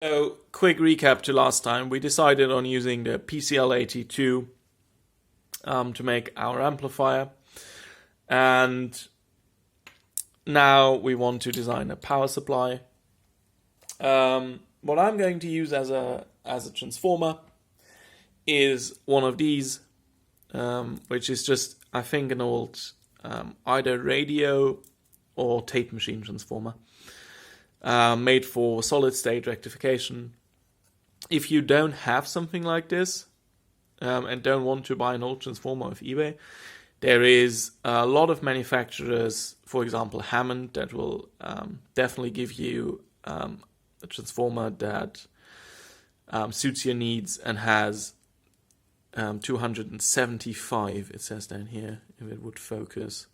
So, quick recap to last time. We decided on using the PCL82 to make our amplifier, and now we want to design a power supply. What I'm going to use as a transformer is one of these, which is just, I think, an old either radio or tape machine transformer. Made for solid state rectification. If you don't have something like this and don't want to buy an old transformer off eBay, there is a lot of manufacturers, for example Hammond, that will definitely give you a transformer that suits your needs and has 275, it says down here, if it would focus,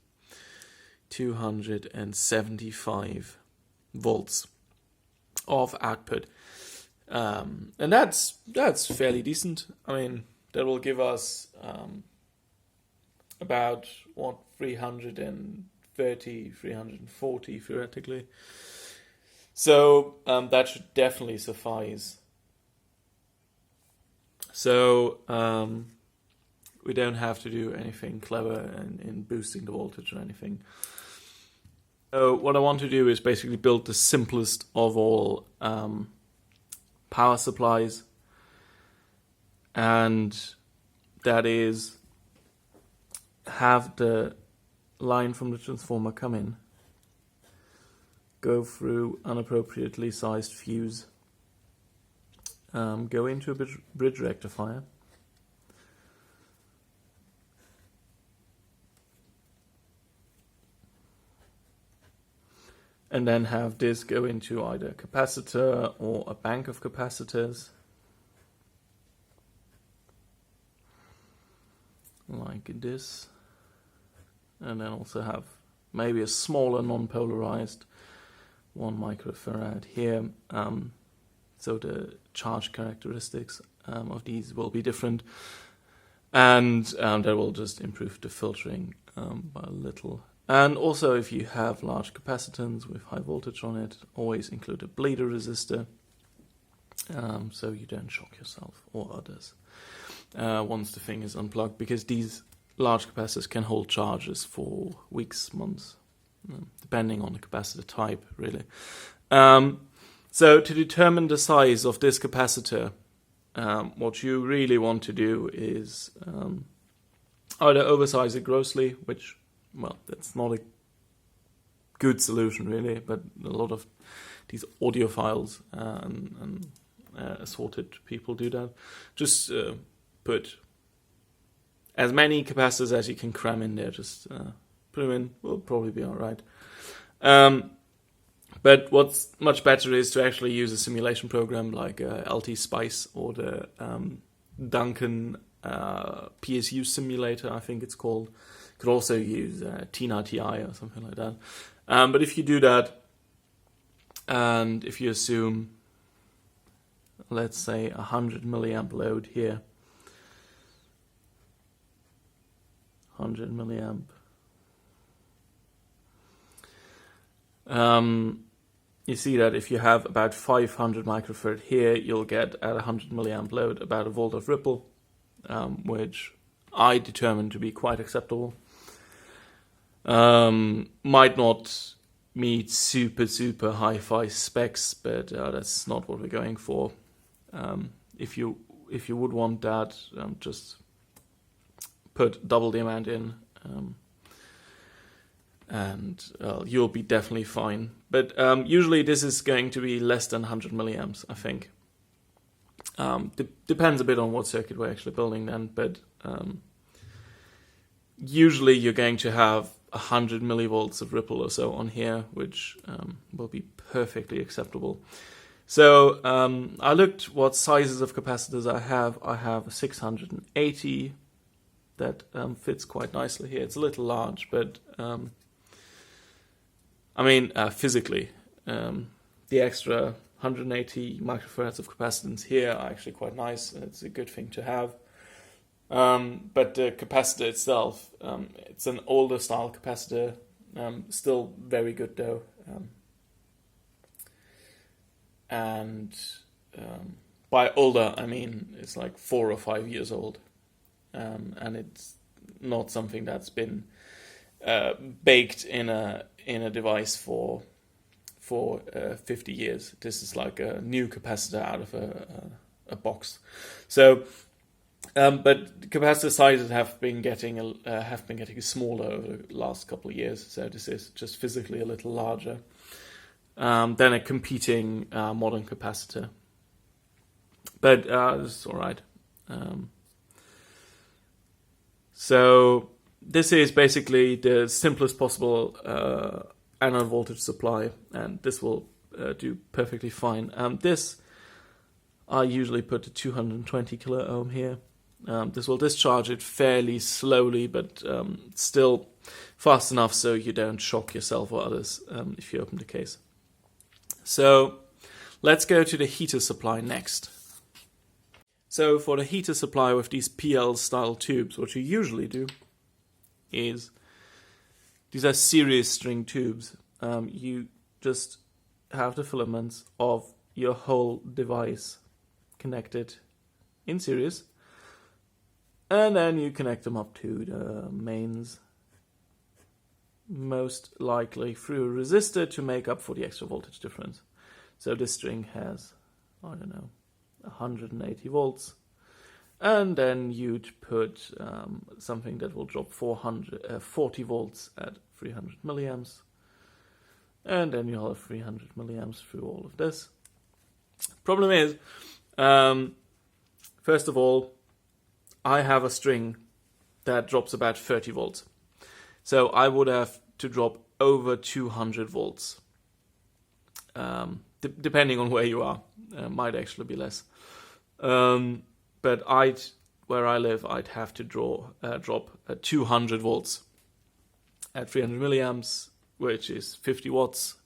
275 volts of output, and that's fairly decent. I mean, that will give us about 330, 340 theoretically. So that should definitely suffice. So we don't have to do anything clever in boosting the voltage or anything. So what I want to do is basically build the simplest of all power supplies, and that is have the line from the transformer come in, go through an appropriately sized fuse, go into a bridge rectifier, and then have this go into either a capacitor or a bank of capacitors, like this, and then also have maybe a smaller non-polarized 1 microfarad here, so the charge characteristics of these will be different, and that will just improve the filtering by a little. And also, if you have large capacitance with high voltage on it, always include a bleeder resistor, so you don't shock yourself or others once the thing is unplugged, because these large capacitors can hold charges for weeks, months, depending on the capacitor type, really. So to determine the size of this capacitor, what you really want to do is either oversize it grossly, which, well, that's not a good solution really, but a lot of these audiophiles and assorted people do that. Just put as many capacitors as you can cram in there, just put them in, will probably be alright. But what's much better is to actually use a simulation program like LT Spice or the Duncan PSU simulator, I think it's called. Could also use Tina TI or something like that. But if you do that, and if you assume, let's say, 100 milliamp load here, 100 milliamp, you see that if you have about 500 microfarad here, you'll get at 100 milliamp load about a volt of ripple, which I determined to be quite acceptable. Might not meet super hi-fi specs, but that's not what we're going for. If you would want that, just put double the amount in, and you'll be definitely fine. But usually this is going to be less than 100 milliamps, I think. Depends a bit on what circuit we're actually building then, but usually you're going to have 100 millivolts of ripple or so on here, which will be perfectly acceptable. So I looked what sizes of capacitors I have. I have a 680 that fits quite nicely here. It's a little large, but I mean physically, the extra 180 microfarads of capacitance here are actually quite nice. It's a good thing to have. But the capacitor itself, it's an older style capacitor, still very good though. And by older, I mean it's like 4 or 5 years old, and it's not something that's been baked in a device for 50 years. This is like a new capacitor out of a box. So, but capacitor sizes have been getting smaller over the last couple of years. So this is just physically a little larger than a competing modern capacitor. But this is all right. So this is basically the simplest possible anode voltage supply, and this will do perfectly fine. This I usually put a 220 kilo ohm here. This will discharge it fairly slowly, but still fast enough so you don't shock yourself or others if you open the case. So let's go to the heater supply next. So for the heater supply with these PL style tubes, what you usually do is, these are series string tubes. You just have the filaments of your whole device connected in series, and then you connect them up to the mains, most likely through a resistor to make up for the extra voltage difference. So this string has, I don't know, 180 volts, and then you'd put something that will drop 40 volts at 300 milliamps, and then you'll have 300 milliamps through all of this. Problem is, first of all, I have a string that drops about 30 volts, so I would have to drop over 200 volts. Depending on where you are, might actually be less. But where I live, I'd have to drop 200 volts at 300 milliamps, which is 50 watts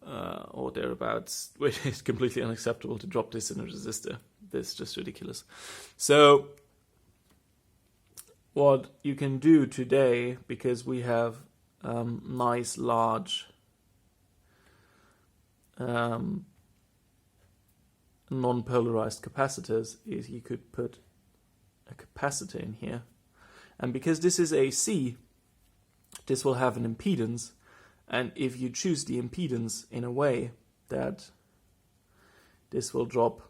or thereabouts, which is completely unacceptable to drop this in a resistor. This is just ridiculous. So what you can do today, because we have nice large non-polarized capacitors, is you could put a capacitor in here, and because this is AC, this will have an impedance, and if you choose the impedance in a way that this will drop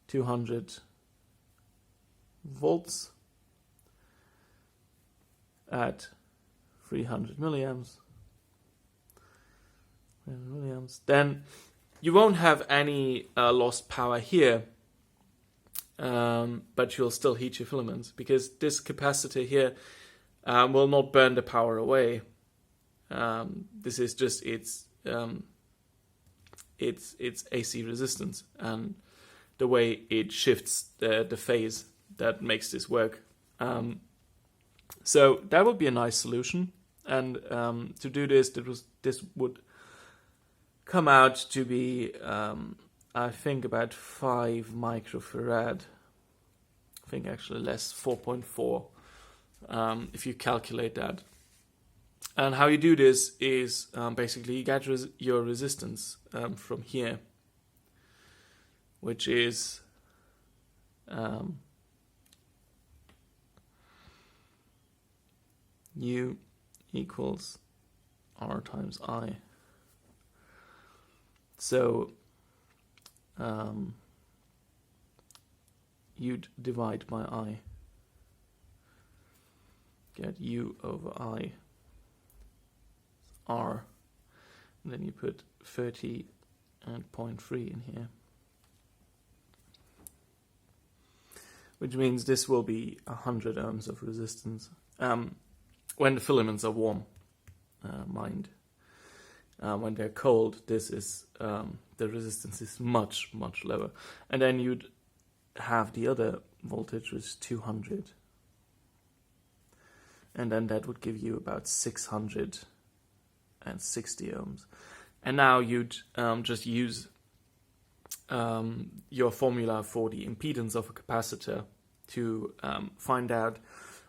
200 volts at 300 milliamps, then you won't have any lost power here, but you'll still heat your filaments, because this capacitor here will not burn the power away. This is just its AC resistance and the way it shifts the phase that makes this work. So that would be a nice solution, and to do this, this would come out to be, I think, about 5 microfarad. I think actually less, 4.4, if you calculate that. And how you do this is basically you get your resistance from here, which is U equals R times I. So you'd divide by I, get U over I, R, and then you put 30 and 0.3 in here, which means this will be 100 ohms of resistance when the filaments are warm, mind. When they're cold, this is the resistance is much lower, and then you'd have the other voltage, which is 200, and then that would give you about 660 ohms. And now you'd just use your formula for the impedance of a capacitor to find out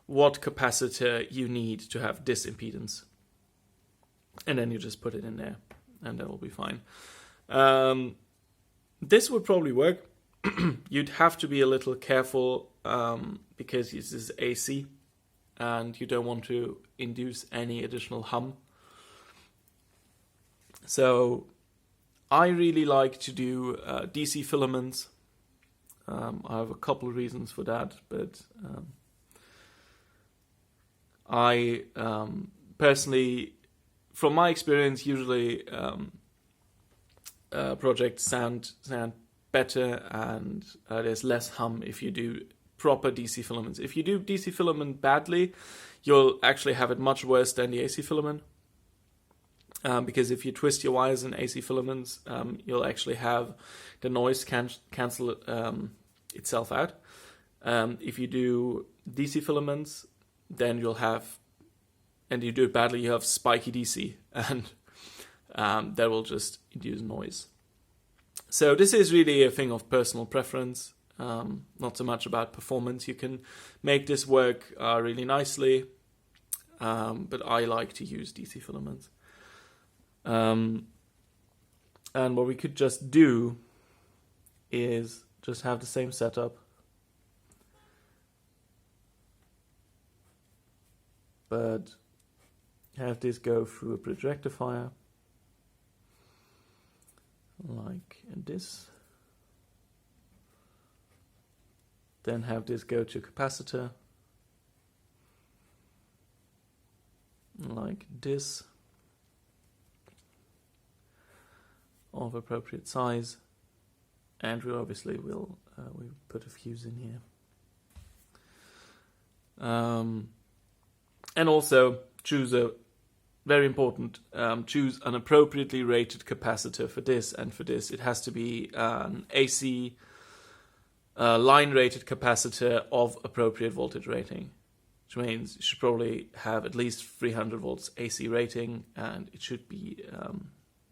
what capacitor you need to have this impedance. And then you just put it in there, and that will be fine. This would probably work. You'd have to be a little careful because this is AC and you don't want to induce any additional hum. So I really like to do DC filaments. I have a couple of reasons for that, but I personally, from my experience, usually projects sound better and there's less hum if you do proper DC filaments. If you do DC filament badly, you'll actually have it much worse than the AC filament. Because if you twist your wires in AC filaments, you'll actually have the noise cancel itself out. If you do DC filaments, then you'll have, and you do it badly, you have spiky DC, and that will just induce noise. So this is really a thing of personal preference, not so much about performance. You can make this work really nicely, but I like to use DC filaments. And what we could just do is just have the same setup, but have this go through a bridge rectifier like this, then have this go to capacitor like this, of appropriate size, and we obviously will we put a fuse in here, and also choose a very important, choose an appropriately rated capacitor for this and for this. It has to be an AC line rated capacitor of appropriate voltage rating, which means you should probably have at least 300 volts AC rating, and it should be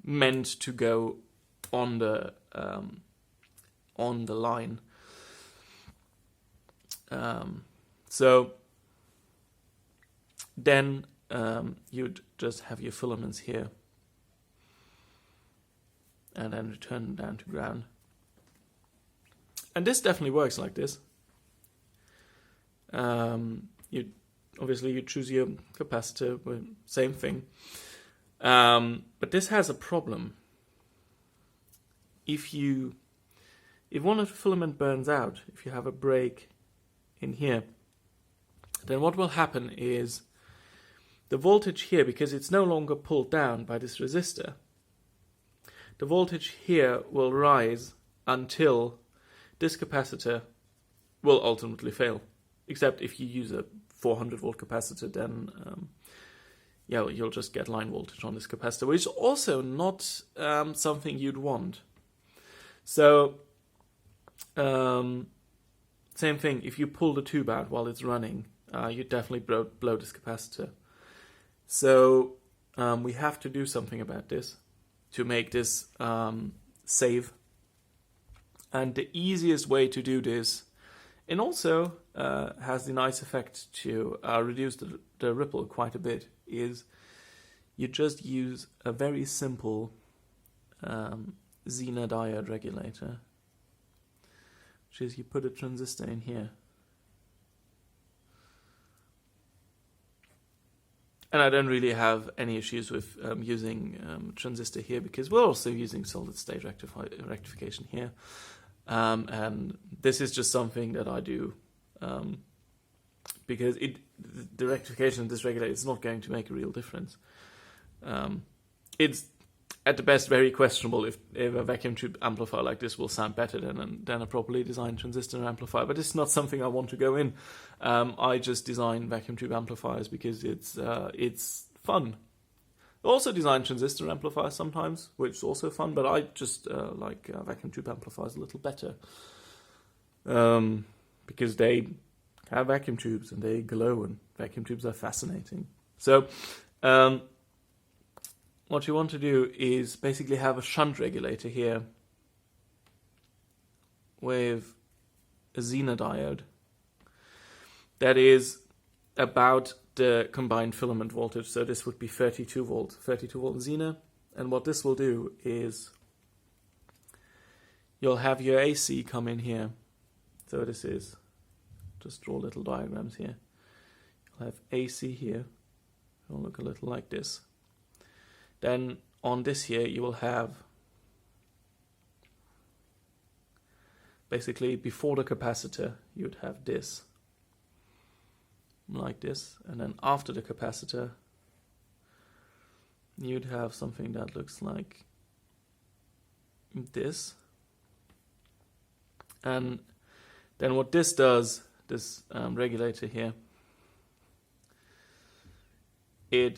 meant to go on the line. So then you'd just have your filaments here, and then return them down to ground. And this definitely works like this. You choose your capacitor, same thing. But this has a problem. If one of the filament burns out, if you have a break in here, then what will happen is the voltage here, because it's no longer pulled down by this resistor, the voltage here will rise until this capacitor will ultimately fail. Except if you use a 400 volt capacitor, then you'll just get line voltage on this capacitor, which is also not something you'd want. So, same thing, if you pull the tube out while it's running, you definitely blow this capacitor. So, we have to do something about this to make this save. And the easiest way to do this, and also has the nice effect to reduce the ripple quite a bit, is you just use a very simple Zener diode regulator, which is you put a transistor in here. And I don't really have any issues with using transistor here, because we're also using solid state rectification here. And this is just something that I do because the rectification of this regulator is not going to make a real difference. It's at the best very questionable if a vacuum tube amplifier like this will sound better than a properly designed transistor amplifier, but it's not something I want to go in. I just design vacuum tube amplifiers because it's fun. I also design transistor amplifiers sometimes, which is also fun, but I just like vacuum tube amplifiers a little better because they have vacuum tubes and they glow, and vacuum tubes are fascinating. So what you want to do is basically have a shunt regulator here with a Zener diode that is about the combined filament voltage. So this would be 32 volt Zener. And what this will do is you'll have your AC come in here. So this is, just draw little diagrams here. You'll have AC here. It'll look a little like this. Then on this here, you will have, basically before the capacitor, you'd have this, like this. And then after the capacitor, you'd have something that looks like this. And then what this does, this regulator here,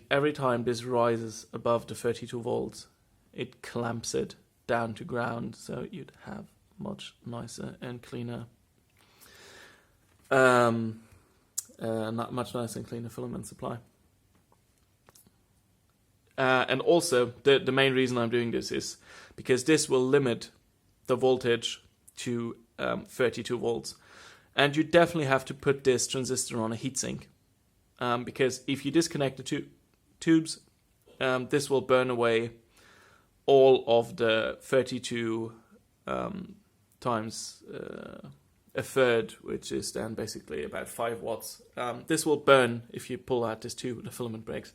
every time this rises above the 32 volts, it clamps it down to ground, so you'd have much nicer and cleaner, much nicer and cleaner filament supply. And also, the main reason I'm doing this is because this will limit the voltage to 32 volts. And you definitely have to put this transistor on a heatsink. Because if you disconnect the tubes, this will burn away all of the 32 times a third, which is then basically about 5 watts. This will burn if you pull out this tube and the filament breaks.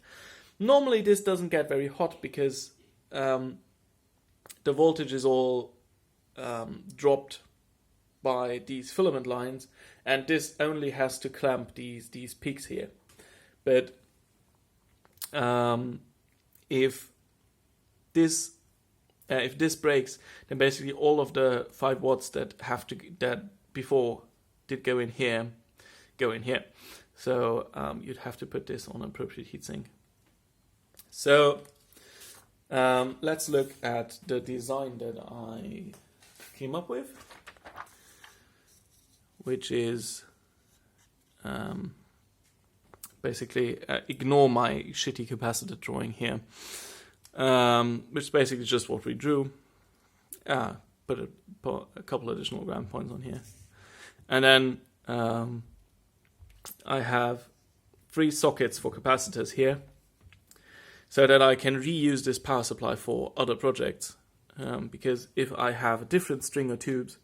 Normally this doesn't get very hot because the voltage is all dropped by these filament lines, and this only has to clamp these peaks here. But if this breaks, then basically all of the 5 watts that before did go in here. So you'd have to put this on an appropriate heatsink. So let's look at the design that I came up with, which is basically ignore my shitty capacitor drawing here, which is basically just what we drew. Put a couple additional ground points on here, and then I have 3 sockets for capacitors here, so that I can reuse this power supply for other projects. Because if I have a different string of tubes,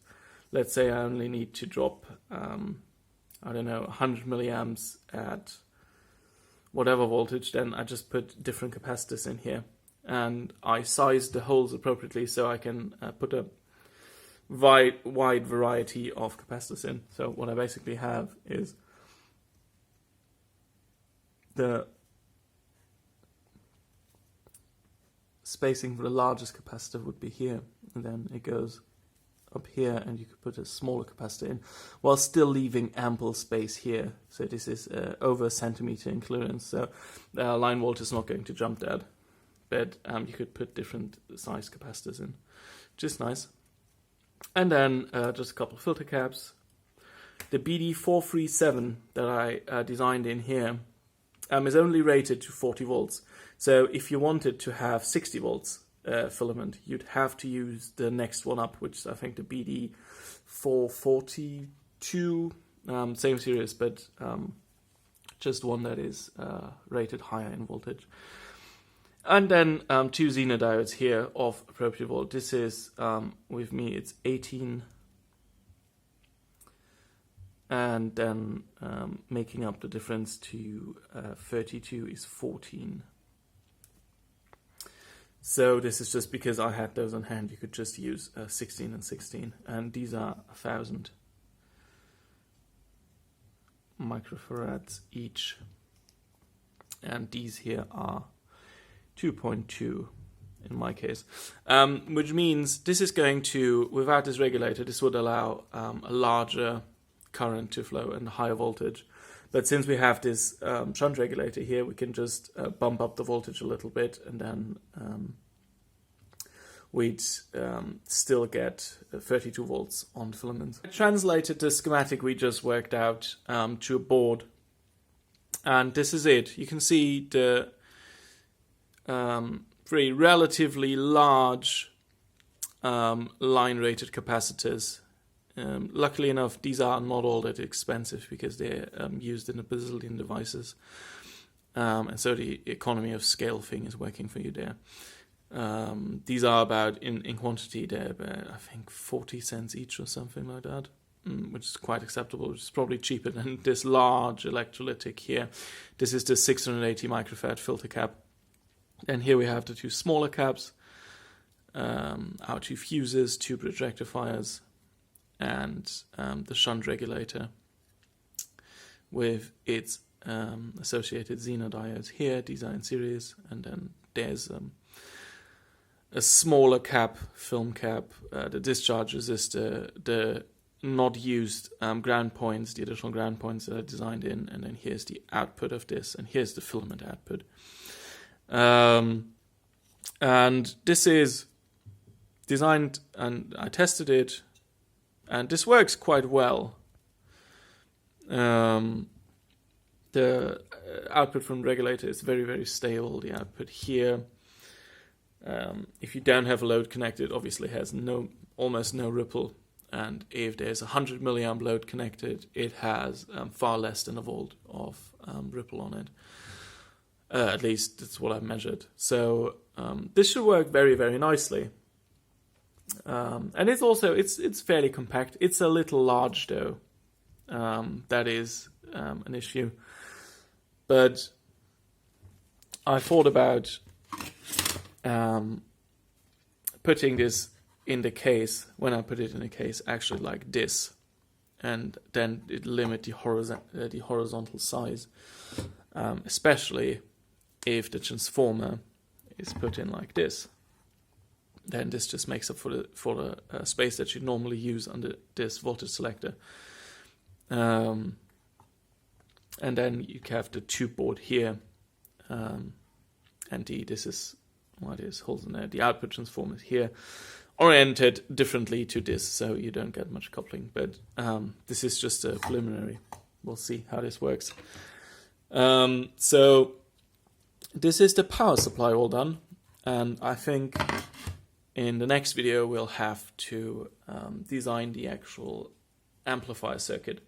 let's say I only need to drop, 100 milliamps at whatever voltage, then I just put different capacitors in here. And I size the holes appropriately so I can put a wide variety of capacitors in. So what I basically have is the spacing for the largest capacitor would be here, and then it goes up here, and you could put a smaller capacitor in while still leaving ample space here. So this is over a centimeter in clearance, so the line voltage is not going to jump that, but you could put different size capacitors in, which is nice. And then just a couple of filter caps. The BD437 that I designed in here is only rated to 40 volts. So if you wanted to have 60 volts filament, you'd have to use the next one up, which is I think the BD442, same series, but just one that is rated higher in voltage. And then 2 Zener diodes here of appropriate volt. This is, with me, it's 18. And then making up the difference to 32 is 14. So this is just because I had those on hand. You could just use 16 and 16. And these are 1,000 microfarads each. And these here are 2.2 in my case. Which means this is going to, without this regulator, this would allow a larger current to flow and higher voltage. But since we have this shunt regulator here, we can just bump up the voltage a little bit, and then we'd still get 32 volts on the filament. I translated the schematic we just worked out to a board, and this is it. You can see the 3 relatively large line-rated capacitors. Luckily enough, these are not all that expensive because they're used in a bazillion devices, and so the economy of scale thing is working for you there. These are about, in quantity, they're about, I think, 40 cents each or something like that, which is quite acceptable, which is probably cheaper than this large electrolytic here. This is the 680 microfarad filter cap. And here we have the two smaller caps, our two fuses, two bridge rectifiers, and the shunt regulator with its associated Zener diodes here. These are in series, and then there's a smaller cap, film cap, the discharge resistor, the not used ground points, the additional ground points that are designed in, and then here's the output of this, and here's the filament output. And this is designed, and I tested it, and this works quite well. The output from the regulator is very, very stable. The output here, if you don't have a load connected, obviously has almost no ripple. And if there's a 100 milliamp load connected, it has far less than a volt of ripple on it. At least that's what I've measured. So this should work very, very nicely. And it's also, it's fairly compact. It's a little large though. That is an issue. But I thought about putting this in the case, when I put it in the case, actually like this. And then it limit the horizontal size, especially if the transformer is put in like this. Then this just makes up for the space that you normally use under this voltage selector. And then you have the tube board here, and this is what is holes in there. The output transformer is here, oriented differently to this, so you don't get much coupling. But this is just a preliminary. We'll see how this works. So this is the power supply all done, and I think in the next video we'll have to design the actual amplifier circuit.